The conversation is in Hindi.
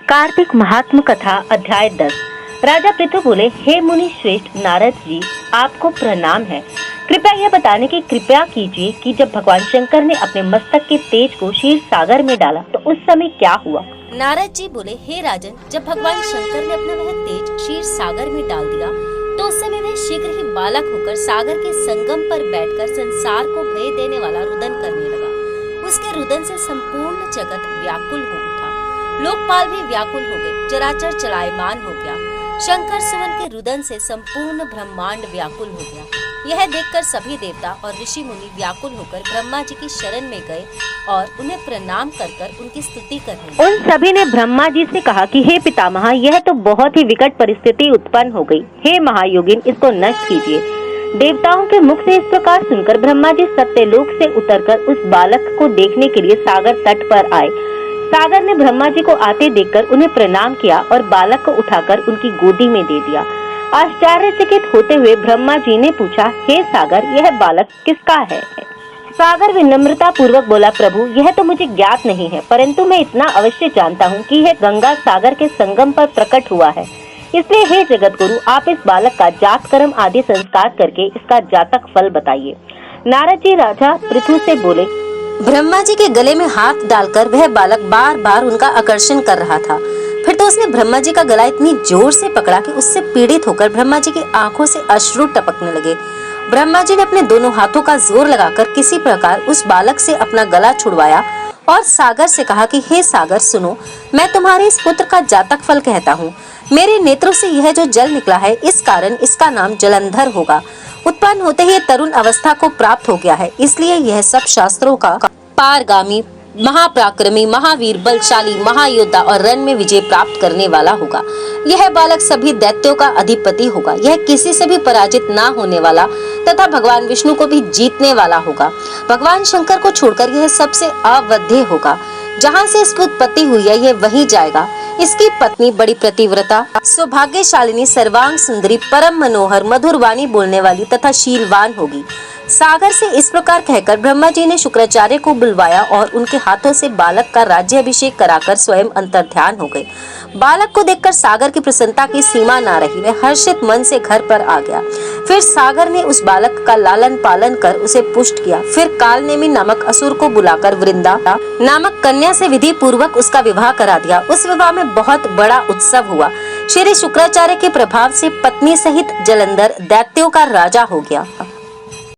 कार्तिक महात्म कथा अध्याय 10। राजा पृथु बोले, हे मुनि श्रेष्ठ नारद जी, आपको प्रणाम है। कृपया यह बताने की कृपया कीजिए कि जब भगवान शंकर ने अपने मस्तक के तेज को क्षीर सागर में डाला तो उस समय क्या हुआ। नारद जी बोले, हे राजन, जब भगवान शंकर ने अपना वह तेज क्षीर सागर में डाल दिया तो उस समय वह शीघ्र ही बालक होकर सागर के संगम पर बैठकर संसार को भय देने वाला रुदन करने लगा। उसके रुदन से संपूर्ण जगत व्याकुल हो उठा, लोकपाल भी व्याकुल हो गए, चराचर चलायमान हो गया। शंकर सुमन के रुदन से संपूर्ण ब्रह्मांड व्याकुल हो गया। यह देखकर सभी देवता और ऋषि मुनि व्याकुल होकर ब्रह्मा जी की शरण में गए और उन्हें प्रणाम कर उनकी स्तुति करने। उन सभी ने ब्रह्मा जी से कहा कि हे पितामह, यह तो बहुत ही विकट परिस्थिति उत्पन्न हो गई। हे महायोगिन, इसको नष्ट कीजिए। देवताओं के मुख से इस प्रकार सुनकर ब्रह्मा जी सत्यलोक से उतरकर उस बालक को देखने के लिए सागर तट पर आए। सागर ने ब्रह्मा जी को आते देखकर उन्हें प्रणाम किया और बालक को उठाकर उनकी गोदी में दे दिया। आश्चर्यचकित होते हुए ब्रह्मा जी ने पूछा, हे सागर, यह बालक किसका है। सागर विनम्रता पूर्वक बोला, प्रभु, यह तो मुझे ज्ञात नहीं है, परंतु मैं इतना अवश्य जानता हूँ कि यह गंगा सागर के संगम पर प्रकट हुआ है। इसलिए हे जगत गुरु, आप इस बालक का जात कर्म आदि संस्कार करके इसका जातक फल बताइए। नारद जी राजा पृथु से बोले, ब्रह्मा जी के गले में हाथ डालकर वह बालक बार बार उनका आकर्षण कर रहा था। फिर तो उसने ब्रह्मा जी का गला इतनी जोर से पकड़ा कि उससे पीड़ित होकर ब्रह्मा जी की आंखों से अश्रु टपकने लगे। ब्रह्मा जी ने अपने दोनों हाथों का जोर लगाकर किसी प्रकार उस बालक से अपना गला छुड़वाया और सागर से कहा कि हे सागर, सुनो, मैं तुम्हारे इस पुत्र का जातक फल कहता हूँ। मेरे नेत्रों से यह जो जल निकला है, इस कारण इसका नाम जलंधर होगा। उत्पन्न होते ही तरुण अवस्था को प्राप्त हो गया है, इसलिए यह सब शास्त्रों का पारगामी, महापराक्रमी, महावीर, बलशाली, महायोद्धा और रण में विजय प्राप्त करने वाला होगा। यह बालक सभी दैत्यों का अधिपति होगा। यह किसी से भी पराजित ना होने वाला तथा भगवान विष्णु को भी जीतने वाला होगा। भगवान शंकर को छोड़कर यह सबसे अवध्य होगा। जहाँ से इसकी उत्पत्ति हुई है, यह वहीं जाएगा। इसकी पत्नी बड़ी प्रतिव्रता, सौभाग्यशालिनी, सर्वांग सुंदरी, परम मनोहर, मधुर वाणी बोलने वाली तथा शीलवान होगी। सागर से इस प्रकार कहकर ब्रह्मा जी ने शुक्राचार्य को बुलवाया और उनके हाथों से बालक का राज्याभिषेक कराकर स्वयं अंतर्ध्यान हो गए। बालक को देखकर सागर की प्रसन्नता की सीमा ना रही। वह हर्षित मन से घर पर आ गया। फिर सागर ने उस बालक का लालन पालन कर उसे पुष्ट किया। फिर कालनेमी नामक असुर को बुलाकर वृंदा नामक कन्या से विधि पूर्वक उसका विवाह करा दिया। उस विवाह में बहुत बड़ा उत्सव हुआ। श्री शुक्राचार्य के प्रभाव से पत्नी सहित जलंधर दैत्यों का राजा हो गया।